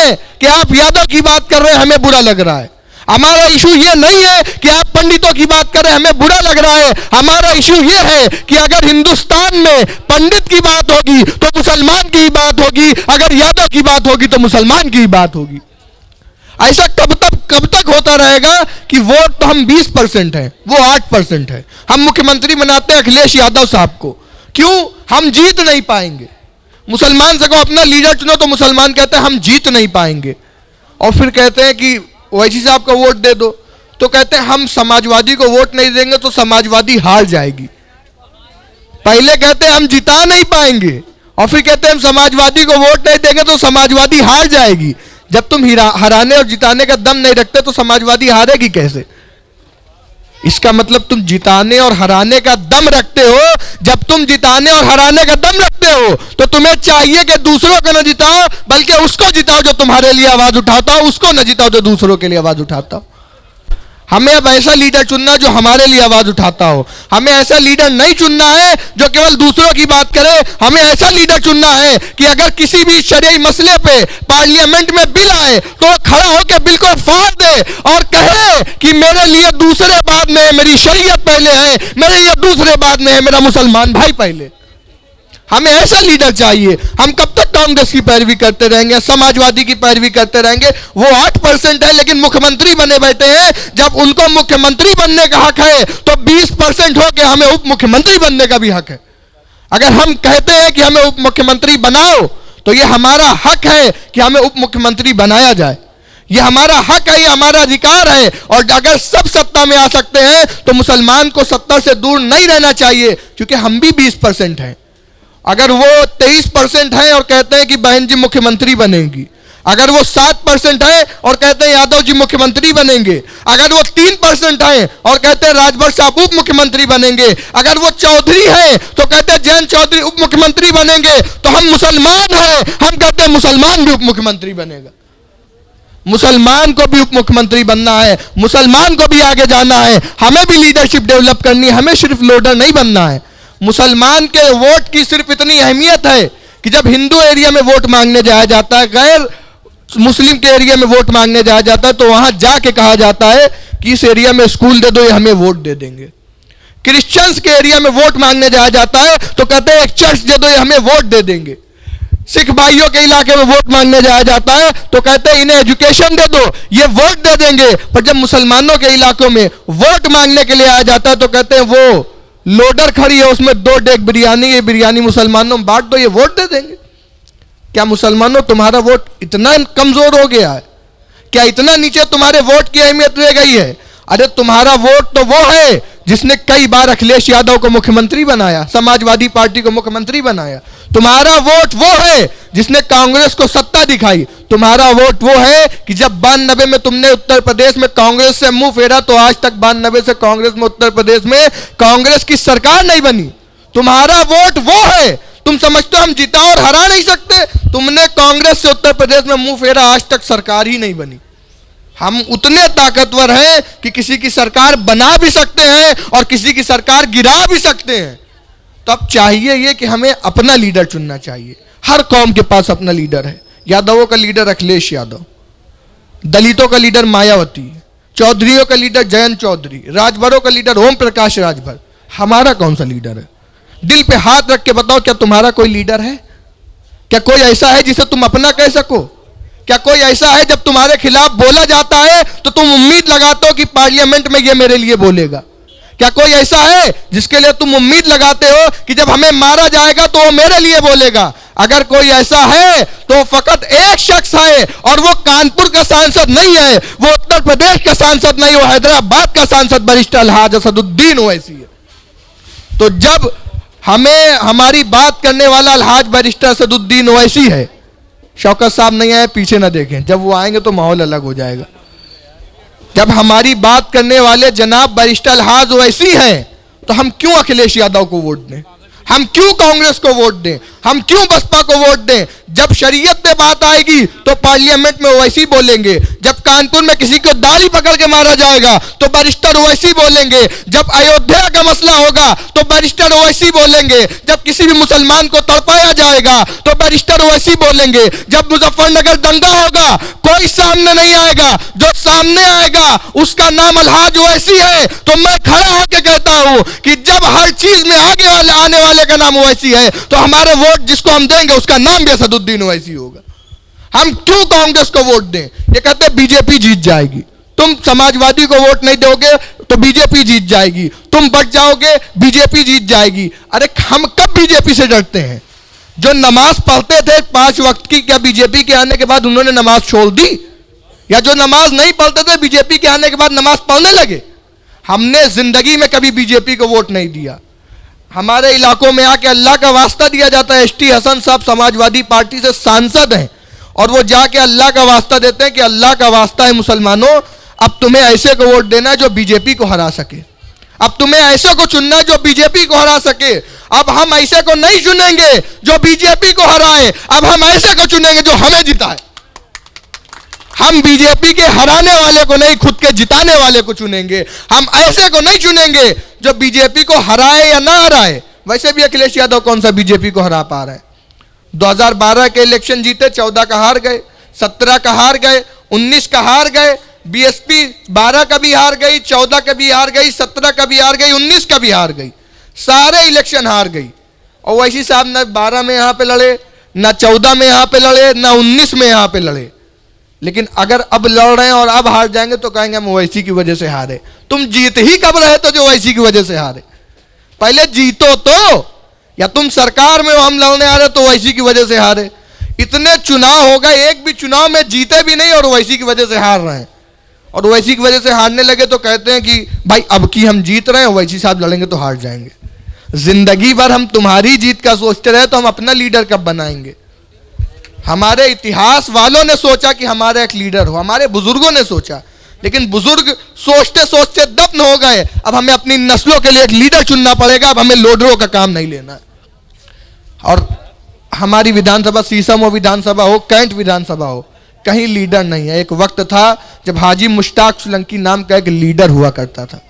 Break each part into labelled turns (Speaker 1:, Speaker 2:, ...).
Speaker 1: है कि आप यादव की बात कर रहे हैं, हमें बुरा लग रहा है। हमारा इशू ये नहीं है कि आप पंडितों की बात करें, हमें बुरा लग रहा है। हमारा इशू ये है कि अगर हिंदुस्तान में पंडित की बात होगी तो मुसलमान की बात होगी, अगर यादव की बात होगी तो मुसलमान की बात होगी। ऐसा कब तक होता रहेगा कि वोट तो हम 20% है, वो 8% है। हम मुख्यमंत्री बनाते हैं अखिलेश यादव साहब को, क्यों? हम जीत नहीं पाएंगे। मुसलमान से को अपना लीडर चुनो तो मुसलमान कहते हैं हम जीत नहीं पाएंगे, और फिर कहते हैं कि ओवैसी साहब को वोट दे दो, तो कहते हैं हम समाजवादी को वोट नहीं देंगे तो समाजवादी हार जाएगी। पहले कहते हैं हम जिता नहीं पाएंगे, और फिर कहते हैं हम समाजवादी को वोट नहीं देंगे तो समाजवादी हार जाएगी। जब तुम हराने और जिताने का दम नहीं रखते तो समाजवादी हारेगी कैसे? इसका मतलब तुम जिताने और हराने का दम रखते हो। जब तुम जिताने और हराने का दम रखते हो तो तुम्हें चाहिए कि दूसरों को न जिताओ, बल्कि उसको जिताओ जो तुम्हारे लिए आवाज उठाता हो, उसको न जिताओ जो दूसरों के लिए आवाज उठाता हो। हमें अब ऐसा लीडर चुनना जो हमारे लिए आवाज उठाता हो। हमें ऐसा लीडर नहीं चुनना है जो केवल दूसरों की बात करे। हमें ऐसा लीडर चुनना है कि अगर किसी भी शरई मसले पे पार्लियामेंट में बिल आए तो खड़ा होकर बिल को फाड़ दे और कहे कि मेरे लिए दूसरे बाद में, मेरी शरीयत पहले है, मेरे लिए दूसरे बाद में है, मेरा मुसलमान भाई पहले। हमें ऐसा लीडर चाहिए। हम कब तक कांग्रेस की पैरवी करते रहेंगे, समाजवादी की पैरवी करते रहेंगे? वो 8% है लेकिन मुख्यमंत्री बने बैठे हैं। जब उनको मुख्यमंत्री बनने का हक है तो 20% हो के हमें उप मुख्यमंत्री बनने का भी हक है। अगर हम कहते हैं कि हमें उप मुख्यमंत्री बनाओ तो ये हमारा हक है कि हमें उप मुख्यमंत्री बनाया जाए। ये हमारा हक है, ये हमारा अधिकार है। और अगर सब सत्ता में आ सकते हैं तो मुसलमान को सत्ता से दूर नहीं रहना चाहिए, क्योंकि हम भी 20% हैं। अगर वो 23% है और कहते हैं कि बहन जी मुख्यमंत्री बनेंगी, अगर वो 7% है और कहते हैं यादव जी मुख्यमंत्री बनेंगे, अगर वो 3% है और कहते हैं राजभर साहब उप मुख्यमंत्री बनेंगे, अगर वो चौधरी है तो कहते हैं जैन चौधरी उप मुख्यमंत्री बनेंगे, तो हम मुसलमान हैं, हम कहते हैं मुसलमान भी उप मुख्यमंत्री बनेगा। मुसलमान को भी उप मुख्यमंत्री बनना है, मुसलमान को भी आगे जाना है। हमें भी लीडरशिप डेवलप करनी है, हमें सिर्फ लोडर नहीं बनना है। मुसलमान के वोट की सिर्फ इतनी अहमियत है कि जब हिंदू एरिया में वोट मांगने जाया जाता है, गैर मुस्लिम के एरिया में वोट मांगने जाया जाता है, तो वहां जाके कहा जाता है कि इस एरिया में स्कूल दे दो, ये हमें वोट दे देंगे। क्रिश्चियंस के एरिया में वोट मांगने जाया जाता है तो कहते हैं एक चर्च दे दो, ये हमें वोट दे देंगे। सिख भाइयों के इलाके में वोट मांगने जाया जाता है तो कहते हैं इन्हें एजुकेशन दे दो, ये वोट दे देंगे। पर जब मुसलमानों के इलाकों में वोट मांगने के लिए आया जाता है तो कहते हैं वो लोडर खड़ी है, उसमें 2 डेग बिरयानी, ये बिरयानी मुसलमानों में बांट दो, ये वोट दे देंगे। क्या मुसलमानों तुम्हारा वोट इतना कमजोर हो गया है? क्या इतना नीचे तुम्हारे वोट की अहमियत रह गई है? अरे तुम्हारा वोट तो वो है जिसने कई बार अखिलेश यादव को मुख्यमंत्री बनाया, समाजवादी पार्टी को मुख्यमंत्री बनाया। तुम्हारा वोट वो है जिसने कांग्रेस को सत्ता दिखाई। तुम्हारा वोट वो है कि जब 92 में तुमने उत्तर प्रदेश में कांग्रेस से मुंह फेरा तो आज तक 92 से कांग्रेस में उत्तर प्रदेश में कांग्रेस की सरकार नहीं बनी। तुम्हारा वोट वो है। तुम समझते हो हम जिता और हरा नहीं सकते? तुमने कांग्रेस से उत्तर प्रदेश में मुंह फेरा, आज तक सरकार ही नहीं बनी। हम उतने ताकतवर हैं कि किसी की सरकार बना भी सकते हैं और किसी की सरकार गिरा भी सकते हैं। तो अब चाहिए ये कि हमें अपना लीडर चुनना चाहिए। हर कौम के पास अपना लीडर है। यादवों का लीडर अखिलेश यादव, दलितों का लीडर मायावती, चौधरियों का लीडर जयंत चौधरी, राजभरों का लीडर ओम प्रकाश राजभर। हमारा कौन सा लीडर है? दिल पे हाथ रख के बताओ, क्या तुम्हारा कोई लीडर है? क्या कोई ऐसा है जिसे तुम अपना कह सको? क्या कोई ऐसा है जब तुम्हारे खिलाफ बोला जाता है तो तुम उम्मीद लगाते हो कि पार्लियामेंट में ये मेरे लिए बोलेगा? क्या कोई ऐसा है जिसके लिए तुम उम्मीद लगाते हो कि जब हमें मारा जाएगा तो वो मेरे लिए बोलेगा? अगर कोई ऐसा है तो फकत एक शख्स है, और वो कानपुर का सांसद नहीं है, वो उत्तर प्रदेश का सांसद नहीं, वो हैदराबाद का सांसद बैरिस्टर अलहाज असदुद्दीन ओवैसी है। तो जब हमें हमारी बात करने वाला अलहाज बैरिस्टर असदुद्दीन ओवैसी है, शौकत साहब नहीं आए पीछे ना देखें, जब वो आएंगे तो माहौल अलग हो जाएगा। जब हमारी बात करने वाले जनाब बैरिस्टर अलहाज ओवैसी हैं तो हम क्यों अखिलेश यादव को वोट दें? हम क्यों कांग्रेस को वोट दें? हम क्यों बसपा को वोट दें? जब शरीयत पे बात आएगी तो पार्लियामेंट में ओवैसी बोलेंगे, जब कानपुर में किसी को दाढ़ी पकड़ के मारा जाएगा तो बैरिस्टर ओवैसी बोलेंगे, जब अयोध्या का मसला होगा तो बैरिस्टर ओवैसी बोलेंगे, जब किसी भी मुसलमान को तड़पाया जाएगा तो बैरिस्टर ओवैसी बोलेंगे, जब मुजफ्फरनगर दंगा होगा कोई सामने नहीं आएगा, जो सामने आएगा उसका नाम अलहाज ओवैसी है। तो मैं खड़ा होकर कहता हूं कि जब हर चीज में आगे आने वाले का नाम ओवैसी है तो हमारे वोट जिसको हम देंगे उसका नाम भी असदुद्दीन ओवैसी होगा। हम क्यों कांग्रेस को वोट दें? ये कहते हैं बीजेपी जीत जाएगी, तुम समाजवादी को वोट नहीं दोगे तो बीजेपी जीत जाएगी, तुम बच जाओगे बीजेपी जीत जाएगी। अरे हम कब बीजेपी से डरते हैं? जो नमाज पढ़ते थे 5 वक्त की, क्या बीजेपी के आने के बाद उन्होंने नमाज छोड़ दी? या जो नमाज नहीं पढ़ते थे बीजेपी के आने के बाद नमाज पढ़ने लगे? हमने जिंदगी में कभी बीजेपी को वोट नहीं दिया। हमारे इलाकों में आके अल्लाह का वास्ता दिया जाता है। एसटी हसन साहब समाजवादी पार्टी से सांसद हैं और वो जाके अल्लाह का वास्ता देते हैं कि अल्लाह का वास्ता है मुसलमानों, अब तुम्हें ऐसे को वोट देना है जो बीजेपी को हरा सके, अब तुम्हें ऐसे को चुनना है जो बीजेपी को हरा सके। अब हम ऐसे को नहीं चुनेंगे जो बीजेपी को हराए, अब हम ऐसे को चुनेंगे जो हमें जिताए। हम बीजेपी के हराने वाले को नहीं, खुद के जिताने वाले को चुनेंगे। हम ऐसे को नहीं चुनेंगे जो बीजेपी को हराए या ना हराए। वैसे भी अखिलेश यादव कौन सा बीजेपी को हरा पा रहा है? 2012 के इलेक्शन जीते, 14 का हार गए, 17 का हार गए, 19 का हार गए, बीएसपी 12 का भी हार गई, 14 का भी हार गई, 17 का भी हार गई, 19 का भी हार गई, सारे इलेक्शन हार गई। और ओवैसी साहब ना 12 में यहां पे लड़े, ना 14 में यहां पे लड़े, ना 19 में यहां पे लड़े। लेकिन अगर अब लड़ रहे हैं और अब हार जाएंगे तो कहेंगे हम ओवैसी की वजह से हारे। तुम जीत ही कब रहे तो जो ओवैसी की वजह से हारे? पहले जीतो तो, या तुम सरकार में हो हम लड़ने आ रहे तो ओवैसी की वजह से हारे। इतने चुनाव हो गए, एक भी चुनाव में जीते भी नहीं और ओवैसी की वजह से हार रहे हैं। और ओवैसी की वजह से हारने लगे तो कहते हैं कि भाई अब की हम जीत रहे हैं, ओवैसी साहब लड़ेंगे तो हार जाएंगे। जिंदगी भर हम तुम्हारी जीत का सोचते रहे तो हम अपना लीडर कब बनाएंगे? हमारे इतिहास वालों ने सोचा कि हमारा एक लीडर हो, हमारे बुजुर्गों ने सोचा, लेकिन बुजुर्ग सोचते सोचते दफन हो गए। अब हमें अपनी नस्लों के लिए एक लीडर चुनना पड़ेगा, अब हमें लोडरों का काम नहीं लेना है। और हमारी विधानसभा, शीशम हो विधानसभा हो, कैंट विधानसभा हो, कहीं लीडर नहीं है। एक वक्त था जब हाजी मुश्ताक सोलंकी नाम का एक लीडर हुआ करता था।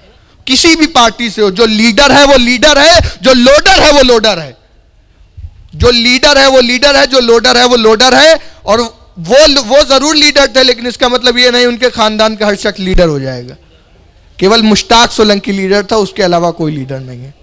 Speaker 1: किसी भी पार्टी से हो, जो लीडर है वो लीडर है, जो लोडर है वो लोडर है, जो लीडर है वो लीडर है, जो लोडर है वो लोडर है। और वो जरूर लीडर थे, लेकिन इसका मतलब ये नहीं उनके खानदान का हर शख्स लीडर हो जाएगा। केवल मुश्ताक सोलंकी लीडर था, उसके अलावा कोई लीडर नहीं है।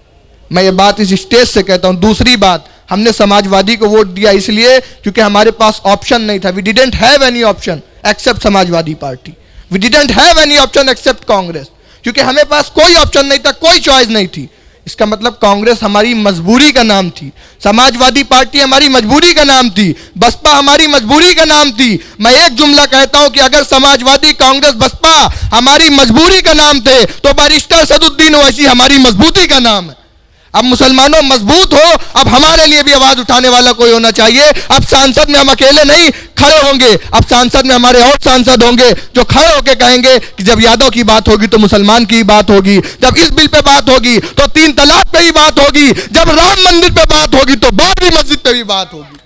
Speaker 1: मैं ये बात इस स्टेज से कहता हूं। दूसरी बात, हमने समाजवादी को वोट दिया इसलिए क्योंकि हमारे पास ऑप्शन नहीं था। We didn't have any option except Samajwadi party, we didn't have any option except Congress, क्योंकि हमें पास कोई ऑप्शन नहीं था, कोई चॉइस नहीं थी। इसका मतलब कांग्रेस हमारी मजबूरी का नाम थी, समाजवादी पार्टी हमारी मजबूरी का नाम थी, बसपा हमारी मजबूरी का नाम थी। मैं एक जुमला कहता हूं कि अगर समाजवादी, कांग्रेस, बसपा हमारी मजबूरी का नाम थे तो बैरिस्टर असदुद्दीन ओवैसी हमारी मजबूती का नाम है। अब मुसलमानों मजबूत हो, अब हमारे लिए भी आवाज उठाने वाला कोई होना चाहिए। अब सांसद में हम अकेले नहीं खड़े होंगे, अब सांसद में हमारे और सांसद होंगे जो खड़े होकर कहेंगे कि जब यादव की बात होगी तो मुसलमान की बात होगी, जब इस बिल पे बात होगी तो 3 तलाक पे ही बात होगी, जब राम मंदिर पे बात होगी तो बाबरी मस्जिद पे भी बात होगी।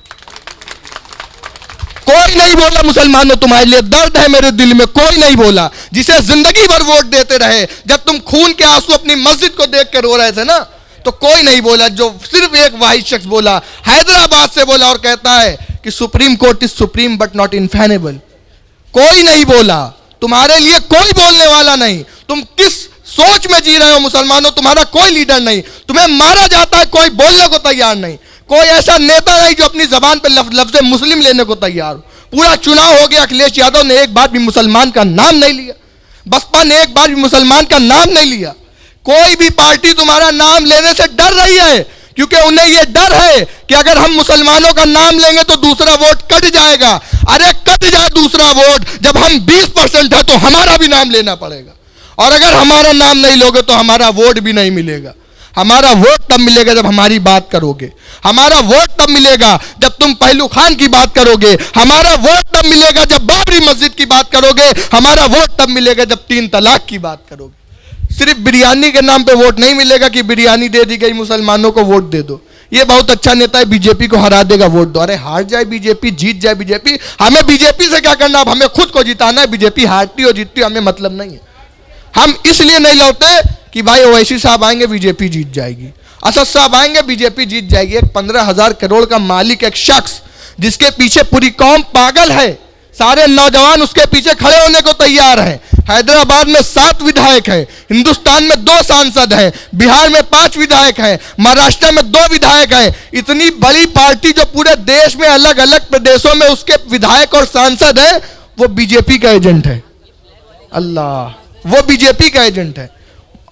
Speaker 1: कोई नहीं बोला मुसलमानों तुम्हारे लिए दर्द है मेरे दिल में, कोई नहीं बोला। जिसे जिंदगी भर वोट देते रहे, जब तुम खून के आंसू अपनी मस्जिद को देख के रो रहे थे ना, तो कोई नहीं बोला। जो सिर्फ एक वाहिद शख्स बोला, हैदराबाद से बोला और कहता है कि Supreme Court is supreme but not infallible. कोई नहीं बोला, तुम्हारे लिए कोई बोलने वाला नहीं। तुम किस सोच में जी रहे हो मुसलमानों? तुम्हारा कोई लीडर नहीं, तुम्हें मारा जाता है, कोई बोलने को तैयार नहीं, कोई ऐसा नेता नहीं जो अपनी जबान पे लफ्ज मुस्लिम लेने को तैयार हो। पूरा चुनाव हो गया, अखिलेश यादव ने एक बार भी मुसलमान का नाम नहीं लिया, बसपा ने एक बार भी मुसलमान का नाम नहीं लिया। कोई भी पार्टी तुम्हारा नाम लेने से डर रही है, क्योंकि उन्हें यह डर है कि अगर हम मुसलमानों का नाम लेंगे तो दूसरा वोट कट जाएगा। अरे कट जाए दूसरा वोट, जब हम 20% है तो हमारा भी नाम लेना पड़ेगा, और अगर हमारा नाम नहीं लोगे तो हमारा वोट भी नहीं मिलेगा। हमारा वोट तब मिलेगा जब हमारी बात करोगे, हमारा वोट तब मिलेगा जब तुम पहलू खान की बात करोगे, हमारा वोट तब मिलेगा जब बाबरी मस्जिद की बात करोगे, हमारा वोट तब मिलेगा जब 3 तलाक की बात करोगे। सिर्फ बिरयानी के नाम पे वोट नहीं मिलेगा कि बिरयानी दे दी गई मुसलमानों को वोट दे दो। ये बहुत अच्छा नेता है, बीजेपी को हरा देगा, वोट दो। अरे हार जाए बीजेपी, जीत जाए बीजेपी, हमें बीजेपी से क्या करना? अब हमें खुद को जिताना है। बीजेपी हारती हो जीतती हो हमें मतलब नहीं है। हम इसलिए नहीं लड़ते कि भाई ओवैसी साहब आएंगे बीजेपी जीत जाएगी, असद साहब आएंगे बीजेपी जीत जाएगी। एक 15,000 करोड़ का मालिक एक शख्स जिसके पीछे पूरी कौम पागल है, सारे नौजवान उसके पीछे खड़े होने को तैयार हैं। हैदराबाद में 7 विधायक हैं, हिंदुस्तान में 2 सांसद हैं, बिहार में 5 विधायक हैं, महाराष्ट्र में 2 विधायक हैं। इतनी बड़ी पार्टी जो पूरे देश में अलग अलग प्रदेशों में उसके विधायक और सांसद हैं, वो बीजेपी का एजेंट है। अल्लाह, वो बीजेपी का एजेंट है।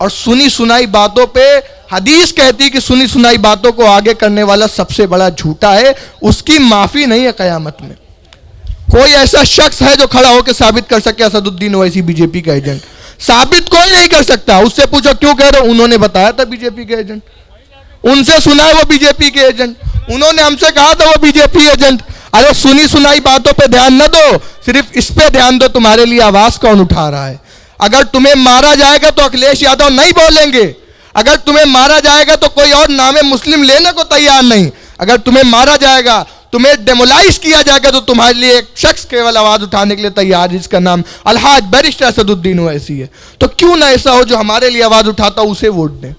Speaker 1: और सुनी सुनाई बातों पे हदीस कहती है कि सुनी सुनाई बातों को आगे करने वाला सबसे बड़ा झूठा है, उसकी माफी नहीं है कयामत में। कोई ऐसा शख्स है जो खड़ा होकर साबित कर सके असदुद्दीन ओवैसी बीजेपी का एजेंट? साबित कोई नहीं कर सकता। उससे पूछो क्यों कह रहे हो? उन्होंने बताया था बीजेपी के एजेंट, उनसे सुना है वो बीजेपी के एजेंट, उन्होंने हमसे कहा था वो बीजेपी एजेंट। अरे सुनी सुनाई बातों पे ध्यान न दो, सिर्फ इस पे ध्यान दो, तुम्हारे लिए आवाज कौन उठा रहा है। अगर तुम्हें मारा जाएगा तो अखिलेश यादव नहीं बोलेंगे, अगर तुम्हें मारा जाएगा तो कोई और नामे मुस्लिम लेने को तैयार नहीं, अगर तुम्हें मारा जाएगा, तुम्हें डेमोलाइज किया जाएगा तो तुम्हारे लिए एक शख्स केवल आवाज उठाने के लिए तैयार, जिसका नाम अलहाज बैरिस्टर असदुद्दीन ओवैसी है। तो क्यों ना ऐसा हो जो हमारे लिए आवाज उठाता हो उसे वोट दें,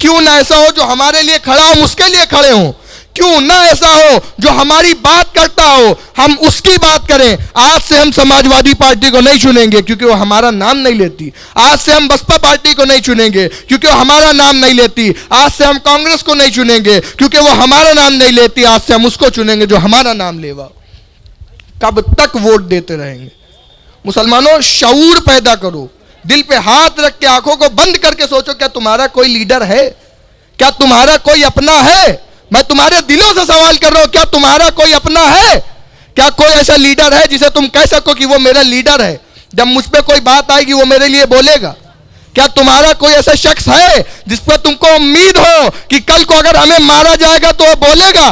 Speaker 1: क्यों ना ऐसा हो जो हमारे लिए खड़ा हो उसके लिए खड़े हों, क्यों ना ऐसा हो जो हमारी बात करता हो हम उसकी बात करें। आज से हम समाजवादी पार्टी को नहीं चुनेंगे क्योंकि वो हमारा नाम नहीं लेती, आज से हम बसपा पार्टी को नहीं चुनेंगे क्योंकि वो हमारा नाम नहीं लेती, आज से हम कांग्रेस को नहीं चुनेंगे क्योंकि वो हमारा नाम नहीं लेती, आज से हम उसको चुनेंगे जो हमारा नाम लेवा। कब तक वोट देते रहेंगे? मुसलमानों, शऊर पैदा करो, दिल पे हाथ रख के आंखों को बंद करके सोचो, क्या तुम्हारा कोई लीडर है? क्या तुम्हारा कोई अपना है? मैं तुम्हारे दिलों से सवाल कर रहा हूं, क्या तुम्हारा कोई अपना है? क्या कोई ऐसा लीडर है जिसे तुम कह सको कि वो मेरा लीडर है, जब मुझ पे कोई बात आएगी वो मेरे लिए बोलेगा? क्या तुम्हारा कोई ऐसा शख्स है जिस पर तुमको उम्मीद हो कि कल को अगर हमें मारा जाएगा तो वो बोलेगा?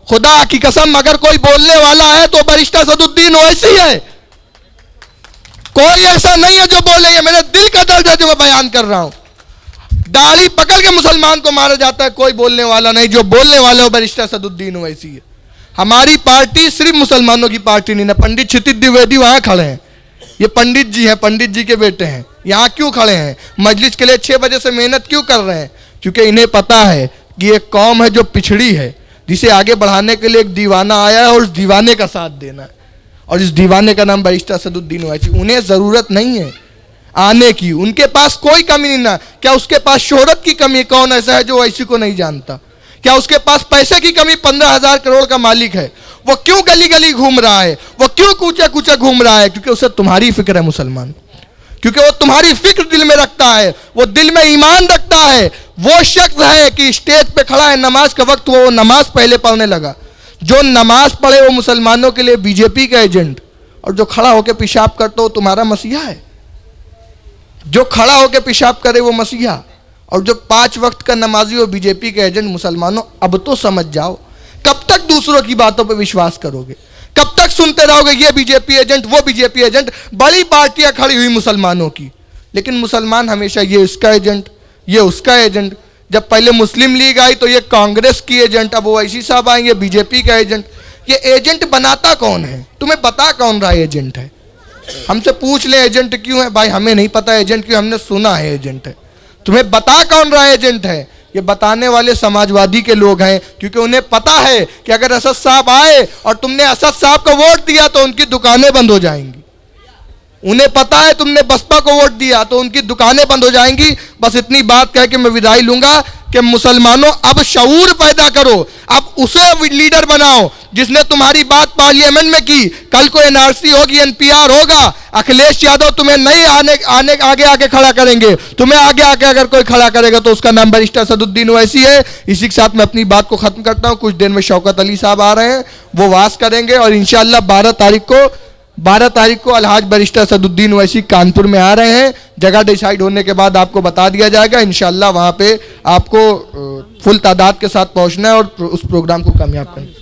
Speaker 1: खुदा की कसम, अगर कोई बोलने वाला है तो बैरिस्टर असदुद्दीन ओवैसी है। कोई ऐसा नहीं है जो बोले, ये मेरे दिल का दर्द है जो मैं बयान कर रहा हूं। दाढ़ी पकड़ के मुसलमान को मारा जाता है, कोई बोलने वाला नहीं, जो बोलने वाले हो बैरिस्टर असदुद्दीन ओवैसी है। हमारी पार्टी सिर्फ मुसलमानों की पार्टी नहीं है। पंडित क्षितिज द्विवेदी वहां खड़े हैं, ये पंडित जी हैं, पंडित जी के बेटे हैं, यहां क्यों खड़े हैं? मजलिस के लिए 6 बजे से मेहनत क्यों कर रहे हैं? क्योंकि इन्हें पता है कि एक कौम है जो पिछड़ी है, जिसे आगे बढ़ाने के लिए एक दीवाना आया है और उस दीवाने का साथ देना है, और इस दीवाने का नाम बैरिस्टर असदुद्दीन ओवैसी। उन्हें जरूरत नहीं है आने की, उनके पास कोई कमी नहीं ना। क्या उसके पास शोहरत की कमी? कौन ऐसा है जो ओवैसी को नहीं जानता? क्या उसके पास पैसे की कमी? 15,000 करोड़ का मालिक है, वो क्यों गली गली घूम रहा है, वो क्यों कूचे कूचे घूम रहा है? क्योंकि उसे तुम्हारी फिक्र है मुसलमान, क्योंकि वो तुम्हारी फिक्र दिल में रखता है, वो दिल में ईमान रखता है। वो शख्स है कि स्टेज पे खड़ा है, नमाज का वक्त वो नमाज पहले पढ़ने लगा। जो नमाज पढ़े वो मुसलमानों के लिए बीजेपी का एजेंट, और जो खड़ा होकर पेशाब करता हो तुम्हारा मसीहा है। जो खड़ा होकर पेशाब करे वो मसीहा, और जो 5 वक्त का नमाजी हो बीजेपी का एजेंट। मुसलमानों, अब तो समझ जाओ, कब तक दूसरों की बातों पर विश्वास करोगे? कब तक सुनते रहोगे ये बीजेपी एजेंट, वो बीजेपी एजेंट? बड़ी पार्टियां खड़ी हुई मुसलमानों की, लेकिन मुसलमान हमेशा ये इसका एजेंट, ये उसका एजेंट। जब पहले मुस्लिम लीग आई तो ये कांग्रेस की एजेंट, अब ओवैसी साहब आएंगे बीजेपी का एजेंट। ये एजेंट बनाता कौन है? तुम्हें बता कौन रहा एजेंट है? हमसे पूछ ले एजेंट क्यों है? भाई हमें नहीं पता एजेंट क्यों, हमने सुना है एजेंट है। तुम्हें बता कौन रहा एजेंट है? ये बताने वाले समाजवादी के लोग हैं, क्योंकि उन्हें पता है कि अगर असद साहब आए और तुमने असद साहब को वोट दिया तो उनकी दुकानें बंद हो जाएंगी। उन्हें पता है तुमने बसपा को वोट दिया तो उनकी दुकानें बंद हो जाएंगी। बस इतनी बात कह के मैं विदाई लूंगा कि मुसलमानों, अब शऊर पैदा करो, अब उसे लीडर बनाओ जिसने तुम्हारी बात पार्लियामेंट में की। कल को एनआरसी होगी, एनपीआर होगा, अखिलेश यादव तुम्हें नहीं आगे खड़ा करेंगे। तुम्हें आगे अगर कोई खड़ा करेगा तो उसका नाम बैरिस्टर असदुद्दीन ओवैसी है। इसी के साथ मैं अपनी बात को खत्म करता हूं। कुछ देर में शौकत अली साहब आ रहे हैं, वो वाज करेंगे, और इंशाअल्लाह 12 तारीख को अलहाज बैरिस्टर असदुद्दीन ओवैसी कानपुर में आ रहे हैं। जगह डिसाइड होने के बाद आपको बता दिया जाएगा। इंशाअल्लाह वहां पे आपको फुल तादाद के साथ पहुंचना है और उस प्रोग्राम को कामयाब करना है।